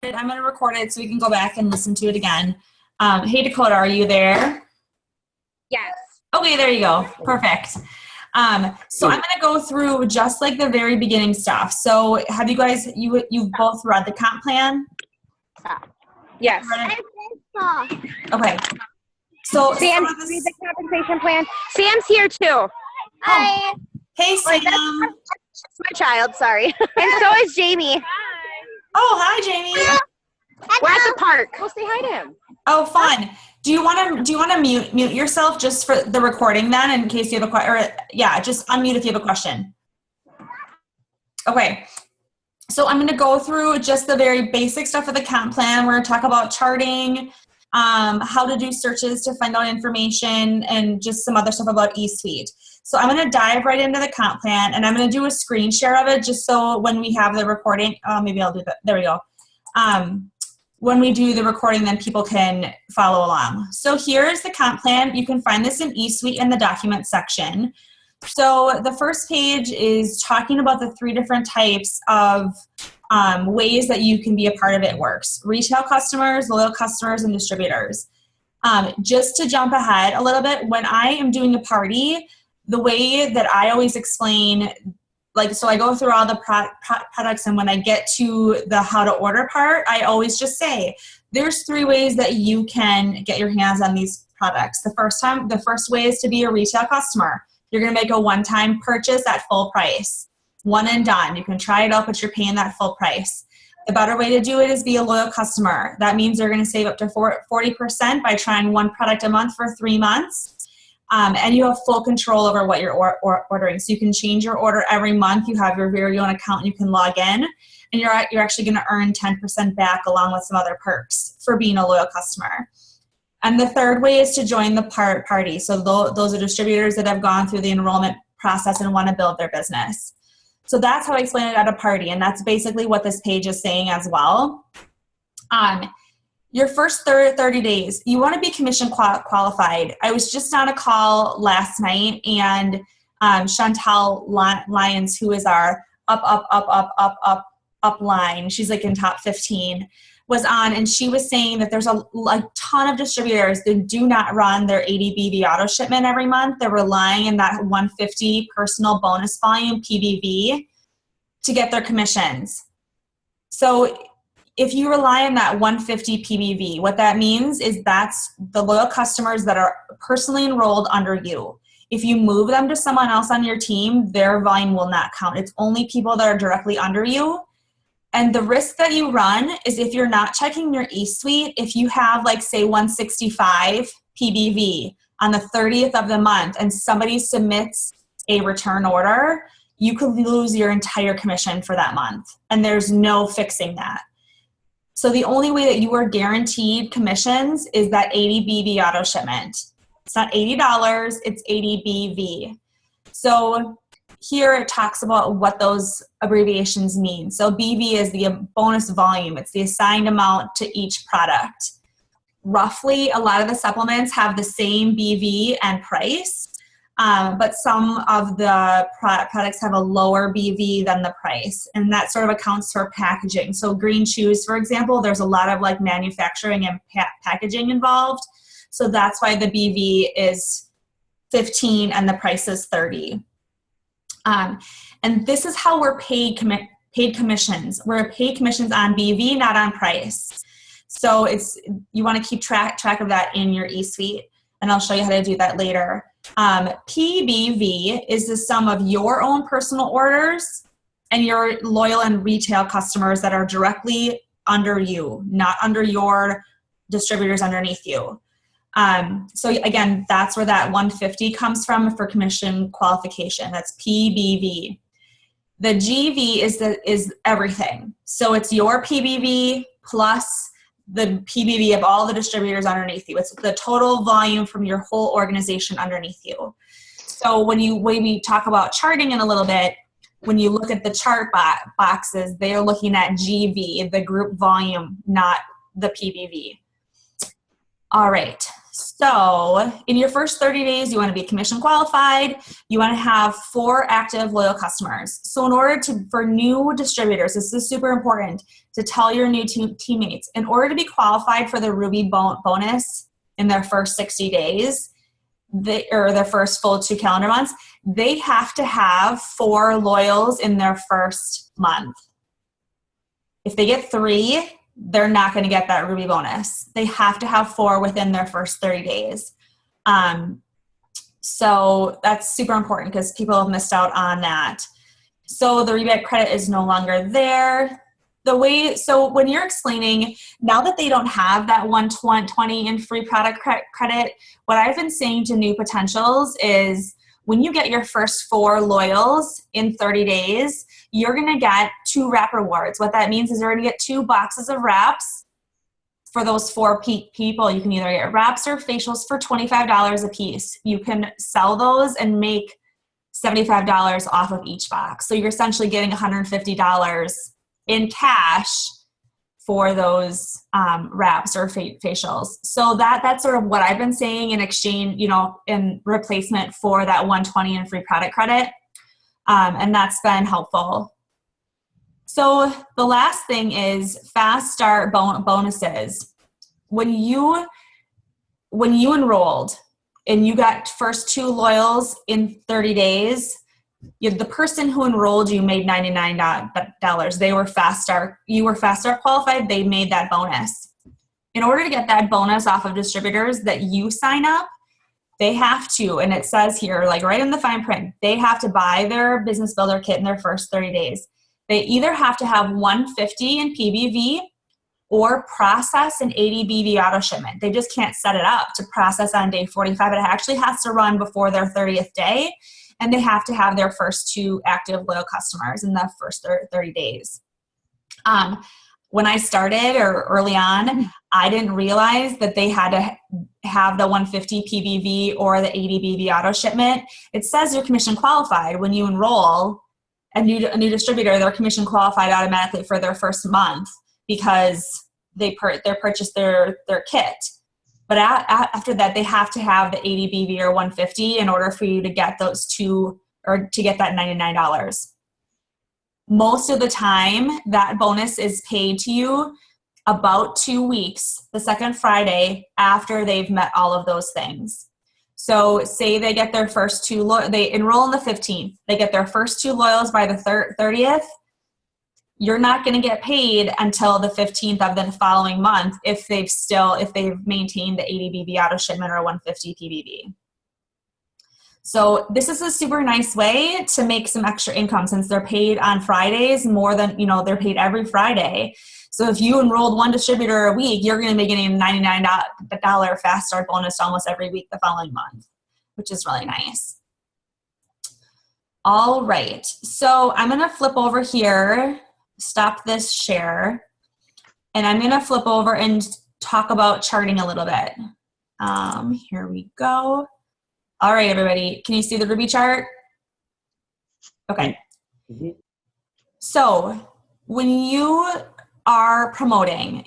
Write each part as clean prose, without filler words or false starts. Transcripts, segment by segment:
I'm going to record it so we can go back and listen to it again. Hey, Dakota, are you there? Yes. Okay, there you go. Perfect. So I'm going to go through just like the very beginning stuff. So have you guys, you've both read the comp plan? Yes. Okay. So Sam, read the compensation plan. Sam's here too. Hi. Hey, Sam. That's my child, sorry. And so is Jamie. Oh, hi, Jamie. We're at the park. Go say hi to him. Oh, fun. Do you want to mute yourself just for the recording then, in case you have a question? Or yeah, just unmute if you have a question. Okay. So I'm going to go through just the very basic stuff of the comp plan. We're going to talk about charting, how to do searches to find out information, and just some other stuff about Esuite. So I'm going to dive right into the comp plan, and I'm going to do a screen share of it just so when we have the recording, maybe I'll do that. There we go. When we do the recording, then people can follow along. So here's the comp plan. You can find this in Esuite in the document section. So the first page is talking about the 3 different types of ways that you can be a part of It Works: retail customers, loyal customers, and distributors. Just to jump ahead a little bit, when I am doing a party, the way that I always explain, so I go through all the products, and when I get to the how to order part, I always just say, there's 3 ways that you can get your hands on these products. The first way is to be a retail customer. You're going to make a one-time purchase at full price. One and done. You can try it out, but you're paying that full price. The better way to do it is be a loyal customer. That means you're going to save up to 40% by trying 1 product a month for 3 months. And you have full control over what you're ordering. So you can change your order every month. You have your very own account, and you can log in. And you're actually going to earn 10% back along with some other perks for being a loyal customer. And the third way is to join the party. So those are distributors that have gone through the enrollment process and want to build their business. So that's how I explain it at a party, and that's basically what this page is saying as well. Your first 30 days, you want to be commission qualified. I was just on a call last night, and Chantal Lyons, who is our up line, she's like in top 15, was on, and she was saying that there's a ton of distributors that do not run their 80 BV auto shipment every month. They're relying on that 150 personal bonus volume, PBV, to get their commissions. So if you rely on that 150 PBV, what that means is that's the loyal customers that are personally enrolled under you. If you move them to someone else on your team, their volume will not count. It's only people that are directly under you. And the risk that you run is if you're not checking your Esuite, if you have say 165 PBV on the 30th of the month and somebody submits a return order, you could lose your entire commission for that month. And there's no fixing that. So the only way that you are guaranteed commissions is that 80 BV auto shipment. It's not $80, it's 80 BV. So here it talks about what those abbreviations mean. So BV is the bonus volume. It's the assigned amount to each product. Roughly, a lot of the supplements have the same BV and price, but some of the products have a lower BV than the price, and that sort of accounts for packaging. So green shoes, for example, there's a lot of manufacturing and packaging involved. So that's why the BV is 15 and the price is 30. And this is how we're paid commissions. We're paid commissions on BV, not on price. So you want to keep track of that in your Esuite, and I'll show you how to do that later. PBV is the sum of your own personal orders and your loyal and retail customers that are directly under you, not under your distributors underneath you. So again, that's where that 150 comes from for commission qualification. That's PBV. The GV is everything. So it's your PBV plus the PBV of all the distributors underneath you. It's the total volume from your whole organization underneath you. So when we talk about charting in a little bit, when you look at the chart boxes, they are looking at GV, the group volume, not the PBV. All right. So in your first 30 days, you want to be commission qualified. You want to have 4 active loyal customers. So in order for new distributors, this is super important to tell your new teammates, in order to be qualified for the Ruby bonus in their first 60 days, or their first full 2 calendar months, they have to have 4 loyals in their first month. If they get 3, they're not going to get that Ruby bonus. They have to have 4 within their first 30 days. So that's super important because people have missed out on that. So the rebate credit is no longer there. So when you're explaining, now that they don't have that 120 in free product credit, what I've been saying to new potentials is when you get your first 4 loyals in 30 days, you're going to get 2 wrap rewards. What that means is you're going to get 2 boxes of wraps for those 4 people. You can either get wraps or facials for $25 a piece. You can sell those and make $75 off of each box. So you're essentially getting $150 in cash for those wraps or facials. So that's sort of what I've been saying in exchange, in replacement for that 120 in free product credit. And that's been helpful. So the last thing is fast start bonuses. When you enrolled and you got first 2 loyals in 30 days, the person who enrolled you made $99. They were fast start. You were fast start qualified. They made that bonus. In order to get that bonus off of distributors that you sign up, they have to, and it says here, like right in the fine print, they have to buy their business builder kit in their first 30 days. They either have to have 150 in PBV or process an 80 BV auto shipment. They just can't set it up to process on day 45. It actually has to run before their 30th day, and they have to have their first 2 active loyal customers in the first 30 days. When I started or early on, I didn't realize that they had to have the 150 PBV or the 80 BV auto shipment. It says you're commission qualified when you enroll a new distributor. They're commission qualified automatically for their first month because they purchased their kit. But after that, they have to have the 80 BV or 150 in order for you to get those 2 or to get that $99. Most of the time, that bonus is paid to you about 2 weeks, the second Friday after they've met all of those things. So say they get their first 2, they enroll on the 15th, they get their first 2 loyals by the 30th, you're not going to get paid until the 15th of the following month if they've maintained the 80 BV auto shipment or 150 PBV. So this is a super nice way to make some extra income since they're paid on Fridays more than, they're paid every Friday. So if you enrolled 1 distributor a week, you're going to be getting a $99 fast start bonus almost every week the following month, which is really nice. All right. So I'm going to flip over here, stop this share, and I'm going to flip over and talk about charting a little bit. Here we go. All right, everybody. Can you see the Ruby chart? Okay. Mm-hmm. So when you are promoting,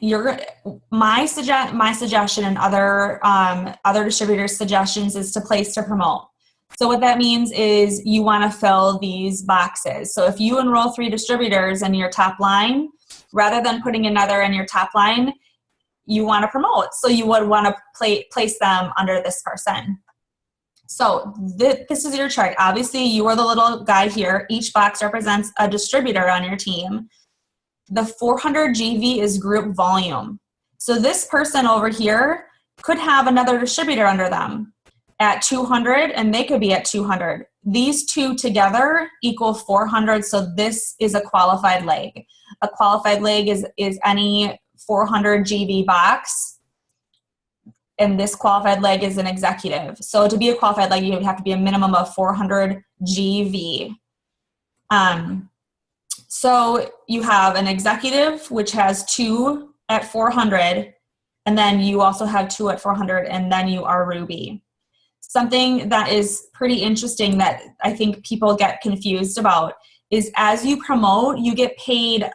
my suggestion and other distributors' suggestions is to place to promote. So what that means is you want to fill these boxes. So if you enroll 3 distributors in your top line, rather than putting another in your top line, you want to promote. So you would want to place them under this person. So this is your chart. Obviously, you are the little guy here. Each box represents a distributor on your team. The 400 GV is group volume. So this person over here could have another distributor under them at 200, and they could be at 200. These 2 together equal 400, so this is a qualified leg. A qualified leg is any 400 GV box, and this qualified leg is an executive. So to be a qualified leg, you would have to be a minimum of 400 GV. So you have an executive, which has 2 at 400, and then you also have 2 at 400, and then you are Ruby. Something that is pretty interesting that I think people get confused about is as you promote, you get paid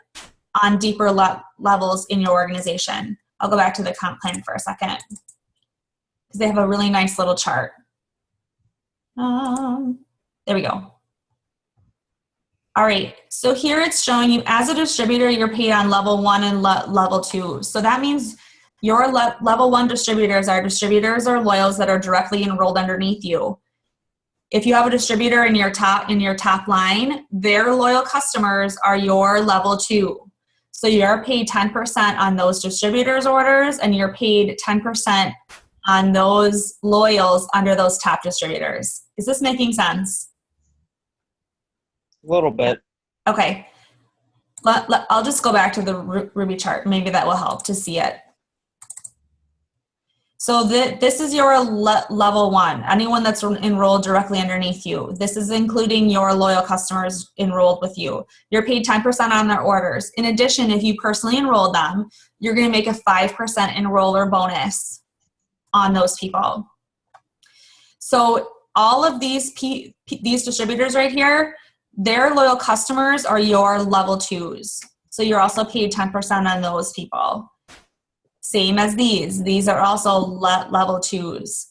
on deeper levels in your organization. I'll go back to the comp plan for a second. because they have a really nice little chart. There we go. All right, so here it's showing you as a distributor, you're paid on level 1 and level 2. So that means your level 1 distributors are distributors or loyals that are directly enrolled underneath you. If you have a distributor in your top line, their loyal customers are your level 2. So you're paid 10% on those distributors' orders, and you're paid 10% on those loyals under those top distributors. Is this making sense? A little bit. Okay. I'll just go back to the Ruby chart. Maybe that will help to see it. So this is your level 1, anyone that's enrolled directly underneath you. This is including your loyal customers enrolled with you. You're paid 10% on their orders. In addition, if you personally enrolled them, you're going to make a 5% enroller bonus on those people. So all of these distributors right here, their loyal customers are your level 2s. So you're also paid 10% on those people. Same as these. These are also level 2s.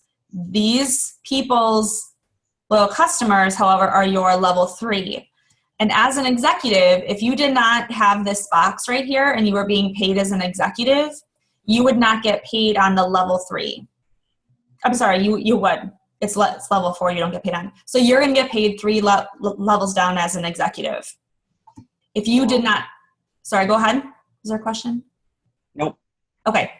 These people's loyal customers, however, are your level 3. And as an executive, if you did not have this box right here and you were being paid as an executive, you would not get paid on the level 3. I'm sorry, you would. It's level 4 you don't get paid on. So you're going to get paid 3 levels down as an executive. If you did not, sorry, go ahead. Is there a question? Nope. Okay.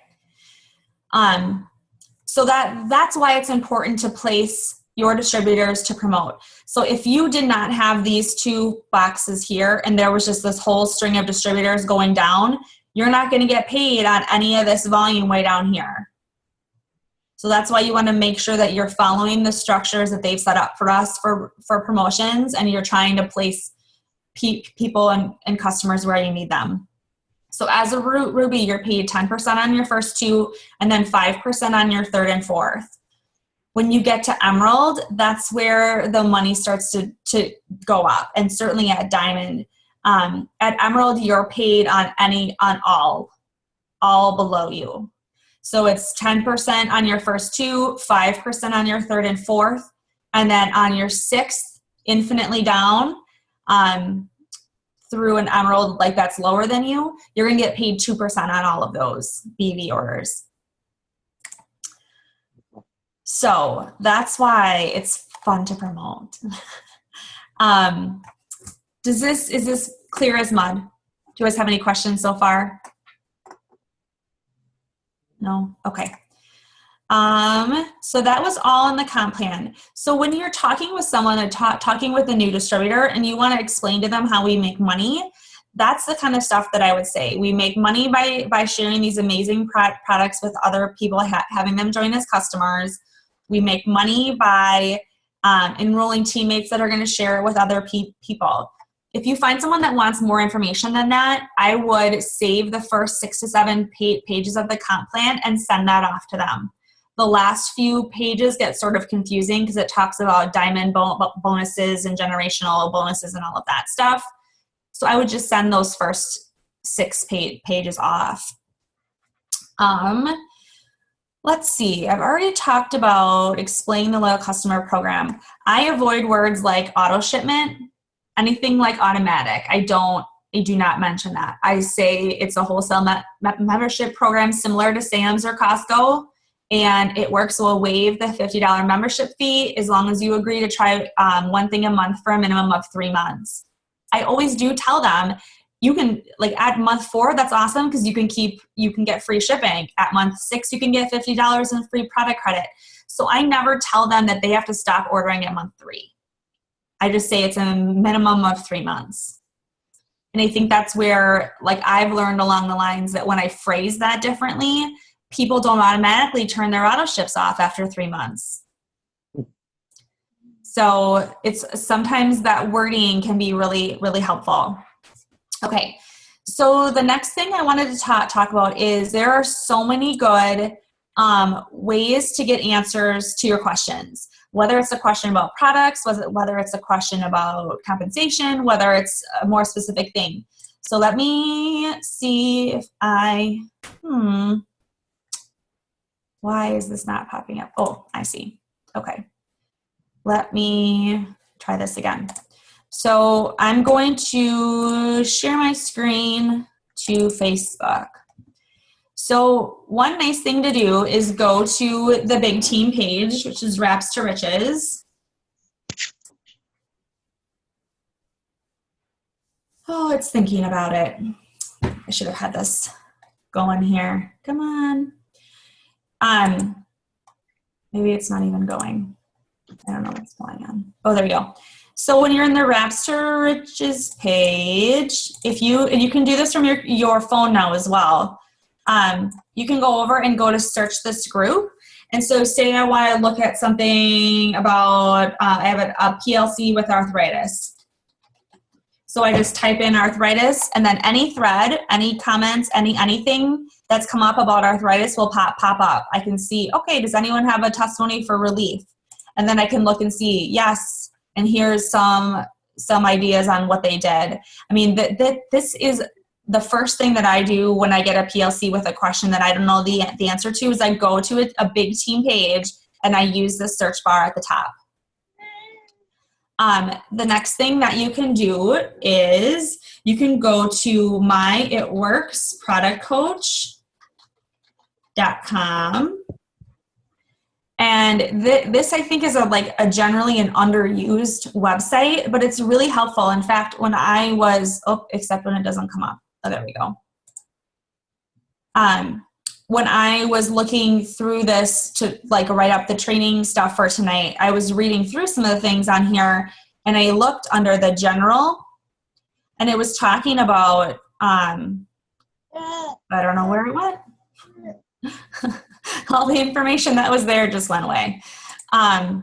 So that's why it's important to place your distributors to promote. So if you did not have these 2 boxes here and there was just this whole string of distributors going down, you're not going to get paid on any of this volume way down here. So that's why you want to make sure that you're following the structures that they've set up for us for promotions, and you're trying to place people and customers where you need them. So as a Ruby, you're paid 10% on your first 2 and then 5% on your 3rd and 4th. When you get to Emerald, that's where the money starts to go up, and certainly at Diamond. At Emerald, you're paid on all below you. So it's 10% on your first 2, 5% on your 3rd and 4th, and then on your 6th, infinitely down, through an Emerald like that's lower than you, you're going to get paid 2% on all of those BV orders. So that's why it's fun to promote. Is this clear as mud? Do you guys have any questions so far? No? Okay. So that was all in the comp plan. So when you're talking with someone and talking with a new distributor and you want to explain to them how we make money, that's the kind of stuff that I would say. We make money by sharing these amazing products with other people, having them join as customers. We make money by enrolling teammates that are going to share it with other people. If you find someone that wants more information than that, I would save the first 6 to 7 pages of the comp plan and send that off to them. The last few pages get sort of confusing because it talks about diamond bonuses and generational bonuses and all of that stuff. So I would just send those first 6 pages off. Let's see. I've already talked about explaining the loyal customer program. I avoid words like auto shipment, anything like automatic. I do not mention that. I say it's a wholesale membership program similar to Sam's or Costco, and it works. We'll waive the $50 membership fee as long as you agree to try one thing a month for a minimum of 3 months. I always do tell them, you can, like at month 4, that's awesome because you can get free shipping. At month 6, you can get $50 in free product credit. So I never tell them that they have to stop ordering at month 3. I just say it's a minimum of 3 months. And I think that's where, like, I've learned along the lines that when I phrase that differently, people don't automatically turn their auto ships off after 3 months. So it's sometimes that wording can be really, really helpful. Okay, so the next thing I wanted to talk about is there are so many good ways to get answers to your questions. Whether it's a question about products, whether it's a question about compensation, whether it's a more specific thing. So let me see if I, Why is this not popping up? Oh, I see. Okay. Let me try this again. So I'm going to share my screen to Facebook. So one nice thing to do is go to the big team page, which is Wraps to Riches. Oh, it's thinking about it. I should have had this going here. Come on. Maybe it's not even going. I don't know what's going on. Oh, there we go. So when you're in the Wraps to Riches page, and you can do this from your phone now as well. You can go over and go to search this group. And so say I want to look at something about, I have a PLC with arthritis. So I just type in arthritis, and then any thread, any comments, anything that's come up about arthritis will pop up. I can see, okay, does anyone have a testimony for relief? And then I can look and see, yes, and here's some ideas on what they did. I mean, this is the first thing that I do when I get a PLC with a question that I don't know the answer to is I go to a big team page and I use the search bar at the top. The next thing that you can do is you can go to myitworksproductcoach.com. And this I think is a generally an underused website, but it's really helpful. In fact, when I was, except when it doesn't come up. Oh, there we go. When I was looking through this to write up the training stuff for tonight, I was reading through some of the things on here, and I looked under the general, and it was talking about, I don't know where it went. All the information that was there just went away. I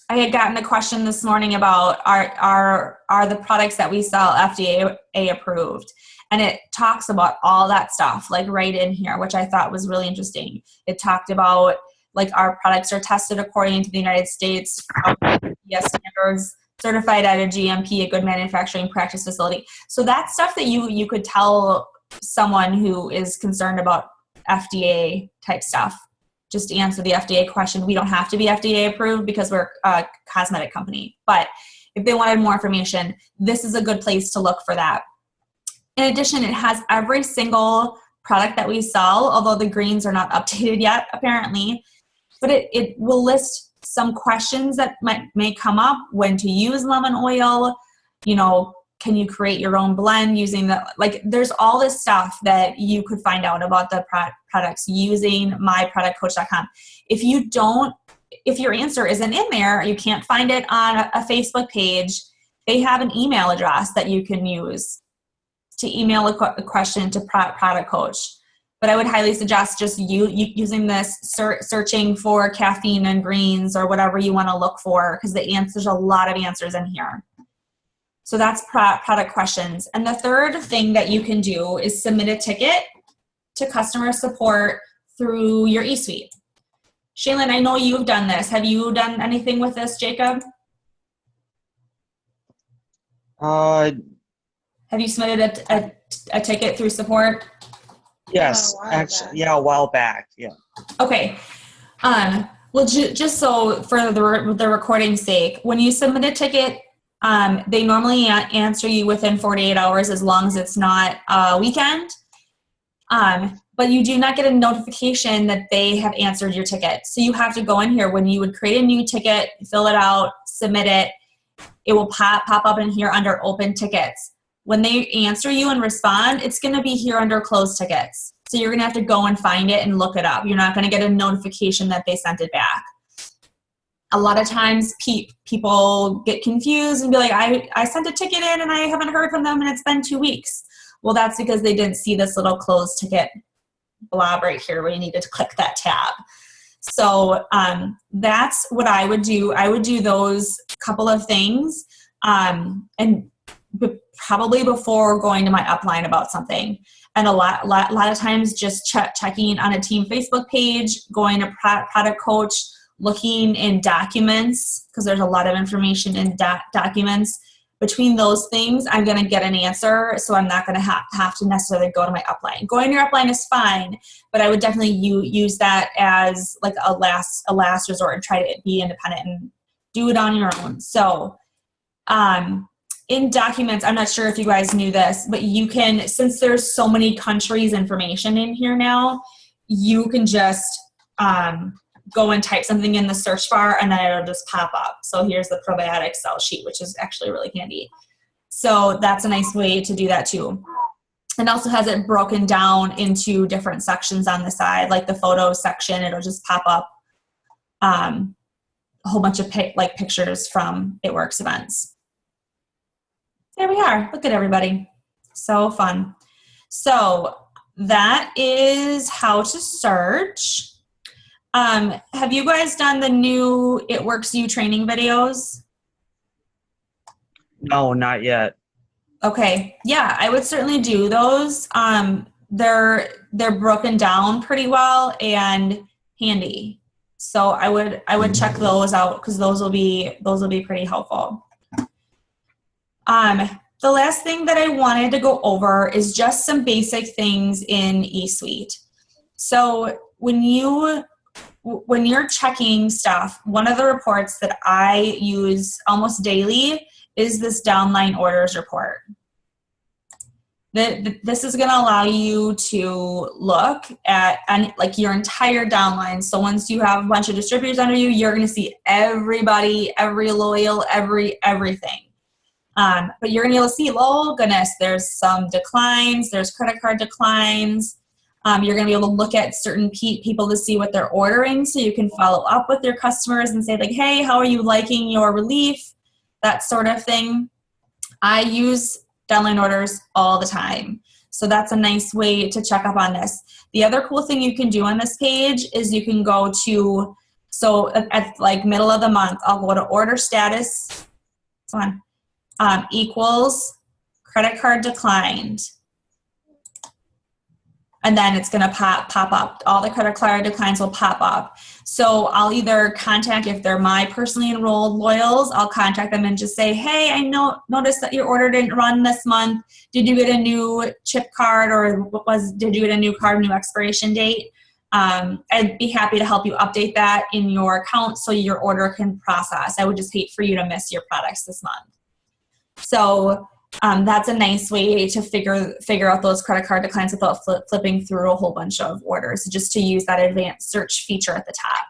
had gotten a question this morning about are the products that we sell FDA approved? And it talks about all that stuff right in here, which I thought was really interesting. It talked about our products are tested according to the United States standards, certified at a GMP, a good manufacturing practice facility. So that's stuff that you could tell someone who is concerned about FDA type stuff. Just to answer the FDA question, we don't have to be FDA approved because we're a cosmetic company. But if they wanted more information, this is a good place to look for that. In addition, it has every single product that we sell, although the greens are not updated yet, apparently. But it will list some questions that may come up: when to use lemon oil, can you create your own blend using there's all this stuff that you could find out about the products using myproductcoach.com. If your answer isn't in there, you can't find it on a Facebook page, they have an email address that you can use to email a question to Product Coach. But I would highly suggest just using this, searching for caffeine and greens or whatever you want to look for, because there's a lot of answers in here. So that's product questions. And the third thing that you can do is submit a ticket to customer support through your Esuite. Shaylin, I know you've done this. Have you done anything with this, Jacob? Have you submitted a ticket through support? Yes, actually, a while back, yeah. Okay. Well, just so for the recording's sake, when you submit a ticket, they normally answer you within 48 hours as long as it's not a weekend. But you do not get a notification that they have answered your ticket. So you have to go in here when you would create a new ticket, fill it out, submit it. It will pop up in here under open tickets. When they answer you and respond, it's going to be here under closed tickets. So you're going to have to go and find it and look it up. You're not going to get a notification that they sent it back. A lot of times people get confused and be like, I sent a ticket in and I haven't heard from them and it's been 2 weeks. Well, that's because they didn't see this little closed ticket blob right here where you needed to click that tab. So that's what I would do. I would do those couple of things and probably before going to my upline about something. And a lot of times just checking on a team Facebook page, going to Product Coach, looking in documents, because there's a lot of information in documents, between those things, I'm going to get an answer. So I'm not going to have to necessarily go to my upline. Going to your upline is fine, but I would definitely use that as like a last resort and try to be independent and do it on your own. So in documents, I'm not sure if you guys knew this, but you can, since there's so many countries information in here now, you can just go and type something in the search bar and then it'll just pop up. So here's the probiotic cell sheet, which is actually really handy. So that's a nice way to do that too. And also has it broken down into different sections on the side, like the photos section, it'll just pop up a whole bunch of pictures from It Works events. There we are. Look at everybody. So fun. So that is how to search. Have you guys done the new It Works You training videos? No, not yet. Okay. Yeah, I would certainly do those. They're broken down pretty well and handy. So I would check those out because those will be pretty helpful. The last thing that I wanted to go over is just some basic things in Esuite. So when you're checking stuff, one of the reports that I use almost daily is this downline orders report. This is going to allow you to look at like your entire downline. So once you have a bunch of distributors under you, you're going to see everybody, every loyal, everything. But you're going to be able to see, oh goodness, there's some declines, there's credit card declines. You're going to be able to look at certain people to see what they're ordering, so you can follow up with your customers and say like, hey, how are you liking your relief? That sort of thing. I use downline orders all the time. So that's a nice way to check up on this. The other cool thing you can do on this page is you can go to, so at like middle of the month, I'll go to order status, equals credit card declined. And then it's going to pop up. All the credit card declines will pop up. So I'll either contact, if they're my personally enrolled loyals, I'll contact them and just say, hey, I noticed that your order didn't run this month. Did you get a new chip card, or did you get a new card, new expiration date? I'd be happy to help you update that in your account so your order can process. I would just hate for you to miss your products this month. So that's a nice way to figure out those credit card declines without flipping through a whole bunch of orders, just to use that advanced search feature at the top.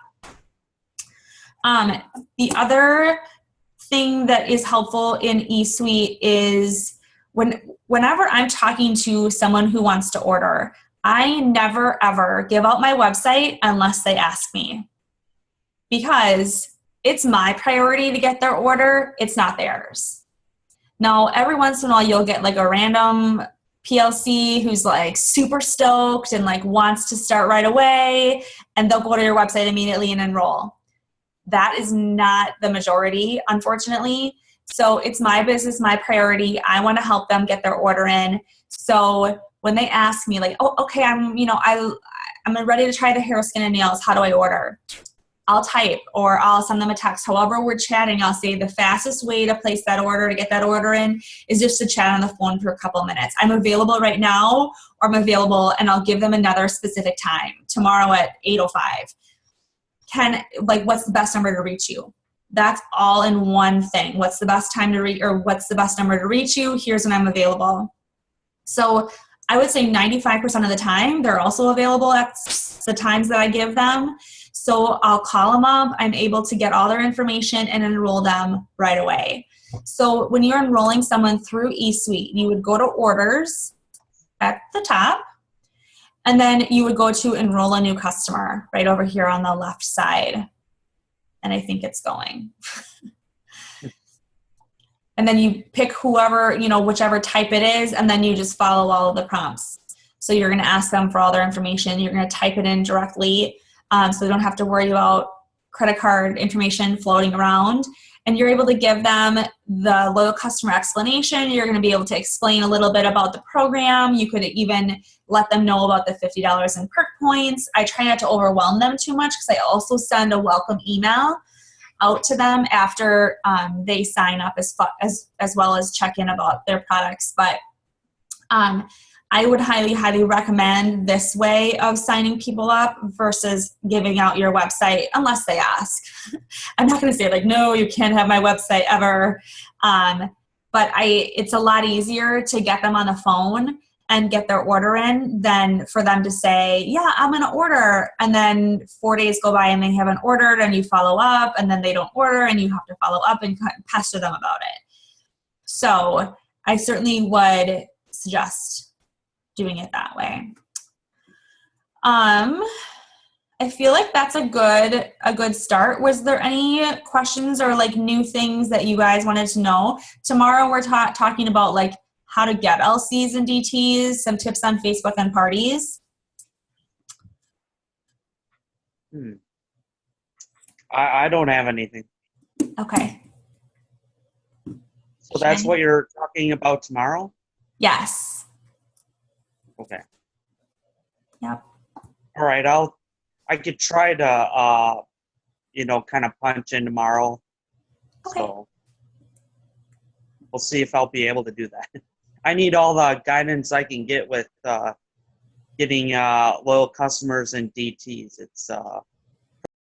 The other thing that is helpful in eSuite is whenever I'm talking to someone who wants to order, I never ever give out my website unless they ask me, because it's my priority to get their order. It's not theirs. Now, every once in a while, you'll get like a random PLC who's like super stoked and like wants to start right away, and they'll go to your website immediately and enroll. That is not the majority, unfortunately. So it's my business, my priority. I want to help them get their order in. So when they ask me like, oh, okay, I'm ready to try the hair, skin, and nails. How do I order? I'll type, or I'll send them a text. However we're chatting, I'll say the fastest way to place that order, to get that order in, is just to chat on the phone for a couple of minutes. I'm available right now, or I'm available, and I'll give them another specific time, tomorrow at 8:05. What's the best number to reach you? That's all in one thing. What's the best time to reach, or what's the best number to reach you? Here's when I'm available. So I would say 95% of the time, they're also available at the times that I give them. So I'll call them up. I'm able to get all their information and enroll them right away. So when you're enrolling someone through eSuite, you would go to orders at the top, and then you would go to enroll a new customer right over here on the left side. And I think it's going. And then you pick whoever, whichever type it is, and then you just follow all of the prompts. So you're going to ask them for all their information. You're going to type it in directly, so they don't have to worry about credit card information floating around. And you're able to give them the loyal customer explanation. You're going to be able to explain a little bit about the program. You could even let them know about the $50 in perk points. I try not to overwhelm them too much, because I also send a welcome email. out to them after they sign up as well as check in about their products. But I would highly, highly recommend this way of signing people up versus giving out your website unless they ask. I'm not going to say like, no, you can't have my website ever. But it's a lot easier to get them on the phone and get their order in than for them to say, yeah, I'm going to order. And then 4 days go by and they haven't ordered and you follow up and then they don't order and you have to follow up and pester them about it. So I certainly would suggest doing it that way. I feel like that's a good start. Was there any questions or like new things that you guys wanted to know? Tomorrow we're talking about like how to get LCs and DTs, some tips on Facebook and parties. I don't have anything. Okay. So that's what you're talking about tomorrow? Yes. Okay. Yep. All right. I could try to, kind of punch in tomorrow. Okay. So we'll see if I'll be able to do that. I need all the guidance I can get with getting loyal customers and DTs.